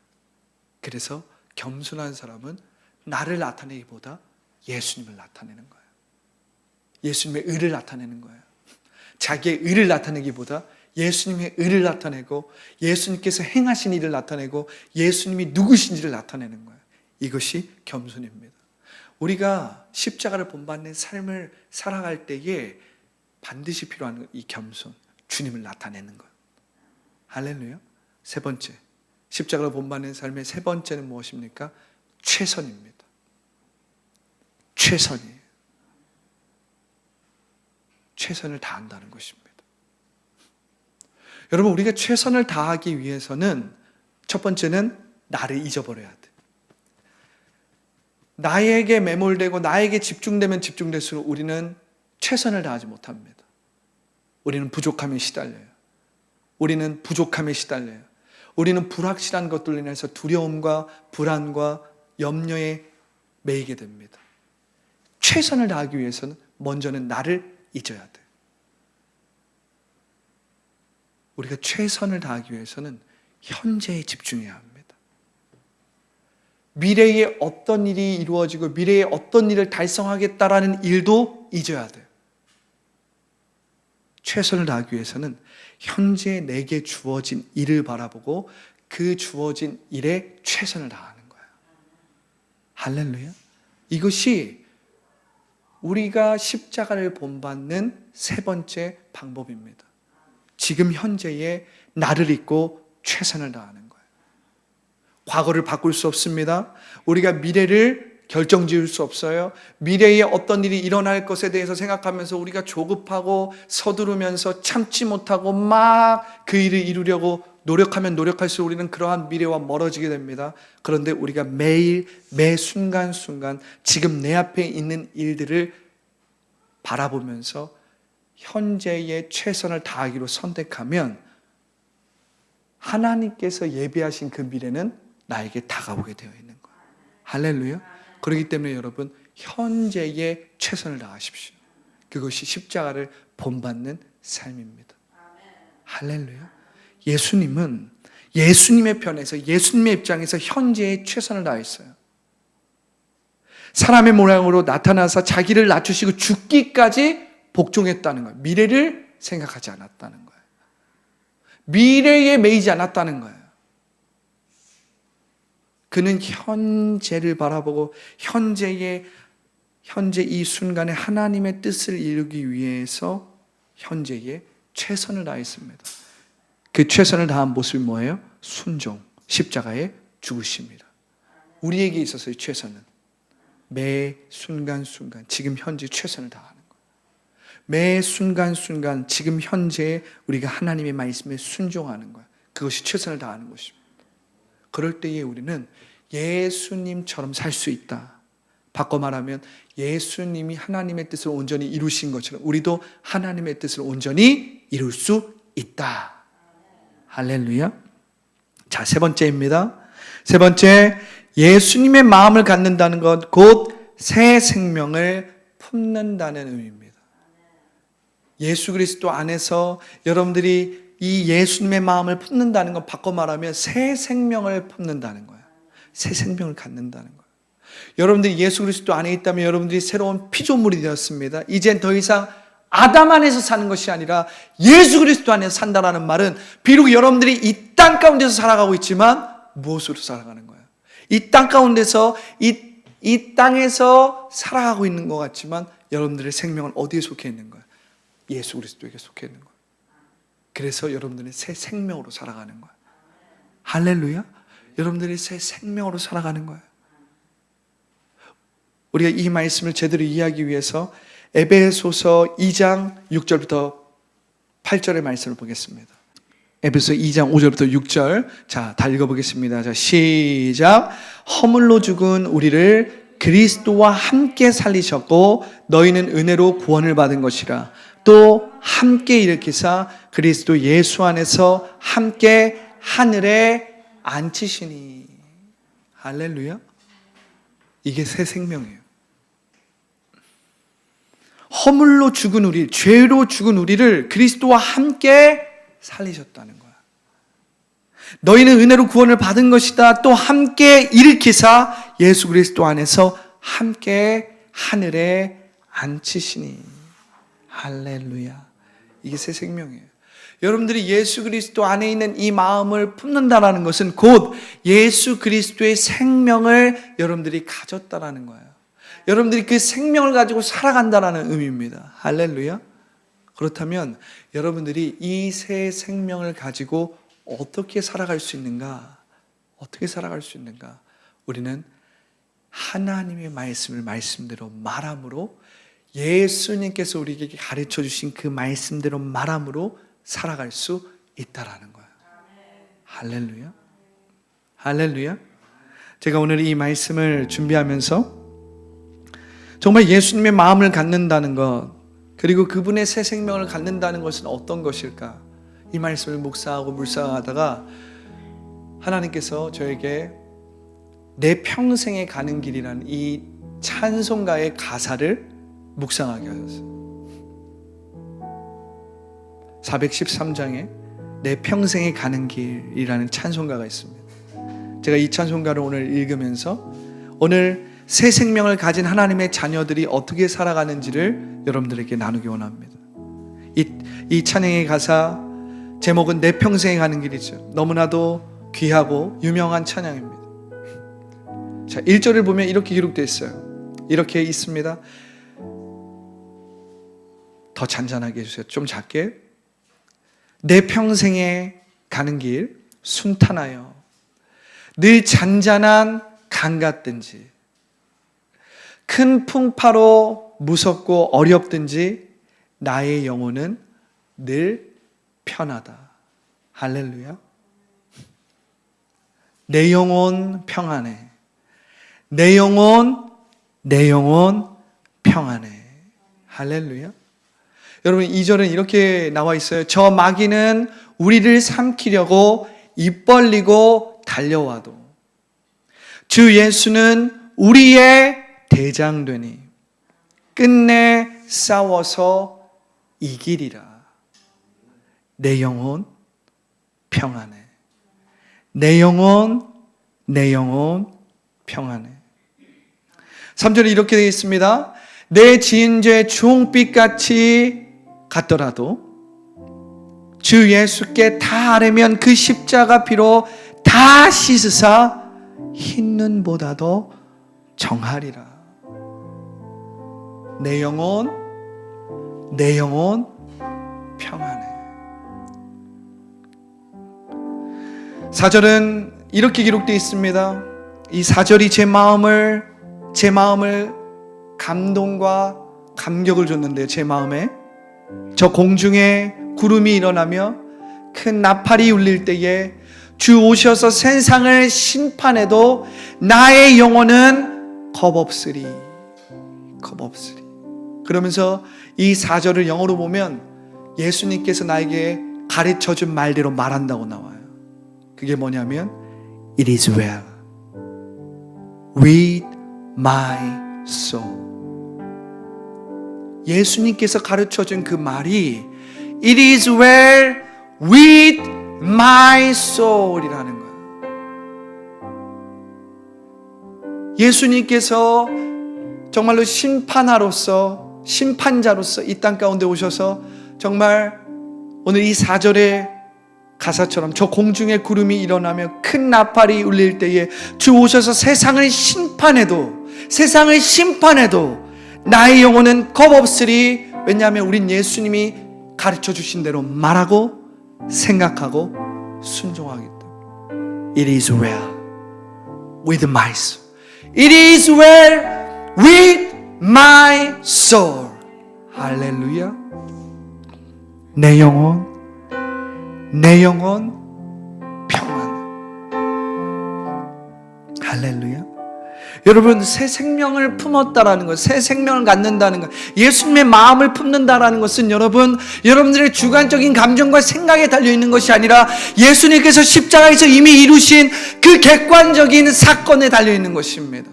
그래서 겸손한 사람은 나를 나타내기보다 예수님을 나타내는 거예요. 예수님의 의를 나타내는 거예요. 자기의 의를 나타내기보다 예수님의 의를 나타내고 예수님께서 행하신 일을 나타내고 예수님이 누구신지를 나타내는 거예요. 이것이 겸손입니다. 우리가 십자가를 본받는 삶을 살아갈 때에 반드시 필요한 이 겸손, 주님을 나타내는 것. 할렐루야. 세 번째, 십자가를 본받는 삶의 세 번째는 무엇입니까? 최선입니다. 최선이에요. 최선을 다한다는 것입니다. 여러분, 우리가 최선을 다하기 위해서는 첫 번째는 나를 잊어버려야 돼. 나에게 매몰되고 나에게 집중되면 집중될수록 우리는 최선을 다하지 못합니다. 우리는 부족함에 시달려요. 우리는 부족함에 시달려요. 우리는 불확실한 것들로 인해서 두려움과 불안과 염려에 매이게 됩니다. 최선을 다하기 위해서는 먼저는 나를 잊어야 돼. 우리가 최선을 다하기 위해서는 현재에 집중해야 합니다. 미래에 어떤 일이 이루어지고 미래에 어떤 일을 달성하겠다라는 일도 잊어야 돼요. 최선을 다하기 위해서는 현재 내게 주어진 일을 바라보고 그 주어진 일에 최선을 다하는 거예요. 할렐루야. 이것이 우리가 십자가를 본받는 세 번째 방법입니다. 지금 현재의 나를 잊고 최선을 다하는 거예요. 과거를 바꿀 수 없습니다. 우리가 미래를 결정지을 수 없어요. 미래에 어떤 일이 일어날 것에 대해서 생각하면서 우리가 조급하고 서두르면서 참지 못하고 막 그 일을 이루려고 노력하면 노력할수록 우리는 그러한 미래와 멀어지게 됩니다. 그런데 우리가 매일 매 순간순간 지금 내 앞에 있는 일들을 바라보면서 현재의 최선을 다하기로 선택하면 하나님께서 예비하신 그 미래는 나에게 다가오게 되어 있는 거예요. 할렐루야. 그렇기 때문에 여러분, 현재의 최선을 다하십시오. 그것이 십자가를 본받는 삶입니다. 할렐루야. 예수님은 예수님의 편에서 예수님의 입장에서 현재의 최선을 다했어요. 사람의 모양으로 나타나서 자기를 낮추시고 죽기까지 복종했다는 거예요. 미래를 생각하지 않았다는 거예요. 미래에 매이지 않았다는 거예요. 그는 현재를 바라보고 현재 이 순간에 하나님의 뜻을 이루기 위해서 현재에 최선을 다했습니다. 그 최선을 다한 모습이 뭐예요? 순종, 십자가의 죽으심입니다. 우리에게 있어서의 최선은 매 순간순간 지금 현재 최선을 다하는 거예요. 매 순간순간 지금 현재 우리가 하나님의 말씀에 순종하는 거예요. 그것이 최선을 다하는 것입니다. 그럴 때에 우리는 예수님처럼 살 수 있다. 바꿔 말하면 예수님이 하나님의 뜻을 온전히 이루신 것처럼 우리도 하나님의 뜻을 온전히 이룰 수 있다. 할렐루야. 자, 세 번째입니다. 세 번째, 예수님의 마음을 갖는다는 것, 곧 새 생명을 품는다는 의미입니다. 예수 그리스도 안에서 여러분들이 이 예수님의 마음을 품는다는 것, 바꿔 말하면 새 생명을 품는다는 거예요. 새 생명을 갖는다는 거예요. 여러분들이 예수 그리스도 안에 있다면 여러분들이 새로운 피조물이 되었습니다. 이젠 더 이상 아담 안에서 사는 것이 아니라 예수 그리스도 안에서 산다라는 말은 비록 여러분들이 이 땅 가운데서 살아가고 있지만 무엇으로 살아가는 거예요? 이 땅 가운데서 이 땅에서 살아가고 있는 것 같지만 여러분들의 생명은 어디에 속해 있는 거예요? 예수 그리스도에게 속해 있는 거예요. 그래서 여러분들은 새 생명으로 살아가는 거예요. 할렐루야. 여러분들이 새 생명으로 살아가는 거예요. 우리가 이 말씀을 제대로 이해하기 위해서 에베소서 2장 6절부터 8절의 말씀을 보겠습니다. 에베소 2장 5절부터 6절. 자, 다 읽어보겠습니다. 자, 시작. 허물로 죽은 우리를 그리스도와 함께 살리셨고 너희는 은혜로 구원을 받은 것이라. 또 함께 일으키사 그리스도 예수 안에서 함께 하늘에 앉히시니. 할렐루야. 이게 새 생명이에요. 허물로 죽은 우리, 죄로 죽은 우리를 그리스도와 함께 살리셨다는 거야. 너희는 은혜로 구원을 받은 것이다. 또 함께 일으키사 예수 그리스도 안에서 함께 하늘에 앉히시니. 할렐루야. 이게 새 생명이에요. 여러분들이 예수 그리스도 안에 있는 이 마음을 품는다라는 것은 곧 예수 그리스도의 생명을 여러분들이 가졌다라는 거예요. 여러분들이 그 생명을 가지고 살아간다라는 의미입니다. 할렐루야. 그렇다면 여러분들이 이 새 생명을 가지고 어떻게 살아갈 수 있는가? 어떻게 살아갈 수 있는가? 우리는 하나님의 말씀을 말씀대로 말함으로 예수님께서 우리에게 가르쳐 주신 그 말씀대로 말함으로 살아갈 수 있다라는 거예요. 할렐루야. 할렐루야. 제가 오늘 이 말씀을 준비하면서 정말 예수님의 마음을 갖는다는 것, 그리고 그분의 새 생명을 갖는다는 것은 어떤 것일까? 이 말씀을 묵상하고 물상하다가 하나님께서 저에게 내 평생에 가는 길이라는 이 찬송가의 가사를 묵상하게 하셨어요. 413장에 내 평생에 가는 길이라는 찬송가가 있습니다. 제가 이 찬송가를 오늘 읽으면서 오늘 새 생명을 가진 하나님의 자녀들이 어떻게 살아가는지를 여러분들에게 나누기 원합니다. 이 찬양의 가사 제목은 내 평생에 가는 길이죠. 너무나도 귀하고 유명한 찬양입니다. 자, 1절을 보면 이렇게 기록되어 있어요. 이렇게 있습니다. 더 잔잔하게 해주세요. 좀 작게. 내 평생에 가는 길 순탄하여 늘 잔잔한 강 같든지 큰 풍파로 무섭고 어렵든지 나의 영혼은 늘 편하다. 할렐루야. 내 영혼 평안해. 내 영혼 평안해. 할렐루야. 여러분 2절은 이렇게 나와 있어요. 저 마귀는 우리를 삼키려고 입 벌리고 달려와도 주 예수는 우리의 대장되니 끝내 싸워서 이기리라. 내 영혼 평안해. 내 영혼 평안해. 3절에 이렇게 되어 있습니다. 내 지은 죄 주홍빛같이 같더라도 주 예수께 다 아뢰면 그 십자가 피로 다 씻으사 흰 눈보다도 정하리라. 내 영혼 평안해. 4절은 이렇게 기록되어 있습니다. 이 4절이 제 마음을 감동과 감격을 줬는데요. 제 마음에 저 공중에 구름이 일어나며 큰 나팔이 울릴 때에 주 오셔서 세상을 심판해도 나의 영혼은 겁없으리. 그러면서 이 4절을 영어로 보면 예수님께서 나에게 가르쳐준 말대로 말한다고 나와요. 그게 뭐냐면 It is well with my soul. 예수님께서 가르쳐준 그 말이 It is well with my soul이라는 거예요. 예수님께서 정말로 심판자로서 이 땅 가운데 오셔서 정말 오늘 이 4절의 가사처럼 저 공중에 구름이 일어나며 큰 나팔이 울릴 때에 주 오셔서 세상을 심판해도 나의 영혼은 겁없으리. 왜냐하면 우린 예수님이 가르쳐 주신 대로 말하고 생각하고 순종하기 때문에. It is well with my soul. It is well with my soul. 할렐루야. 내 영혼 평안. 할렐루야. 여러분, 새 생명을 품었다라는 것, 새 생명을 갖는다는 것, 예수님의 마음을 품는다라는 것은 여러분들의 주관적인 감정과 생각에 달려있는 것이 아니라 예수님께서 십자가에서 이미 이루신 그 객관적인 사건에 달려있는 것입니다.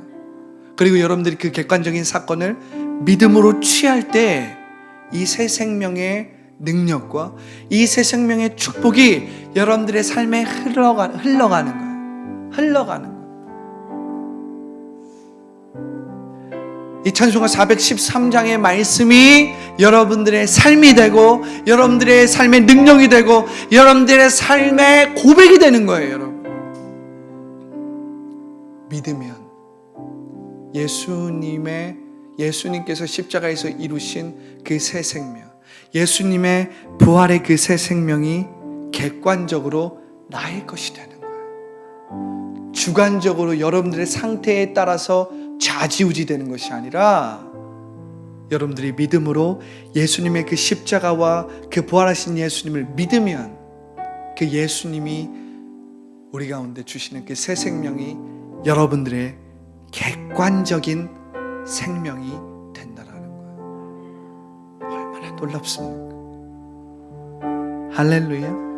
그리고 여러분들이 그 객관적인 사건을 믿음으로 취할 때 이 새 생명의 능력과 이 새 생명의 축복이 여러분들의 삶에 흘러가는 거예요. 이 찬송가 413장의 말씀이 여러분들의 삶이 되고 여러분들의 삶의 능력이 되고 여러분들의 삶의 고백이 되는 거예요. 여러분, 믿으면 예수님께서 십자가에서 이루신 그 새 생명, 예수님의 부활의 그 새 생명이 객관적으로 나의 것이 되는 거예요. 주관적으로 여러분들의 상태에 따라서 좌지우지 되는 것이 아니라 여러분들이 믿음으로 예수님의 그 십자가와 그 부활하신 예수님을 믿으면 그 예수님이 우리 가운데 주시는 그 새 생명이 여러분들의 객관적인 생명이 된다라는 거예요. 얼마나 놀랍습니까? 할렐루야.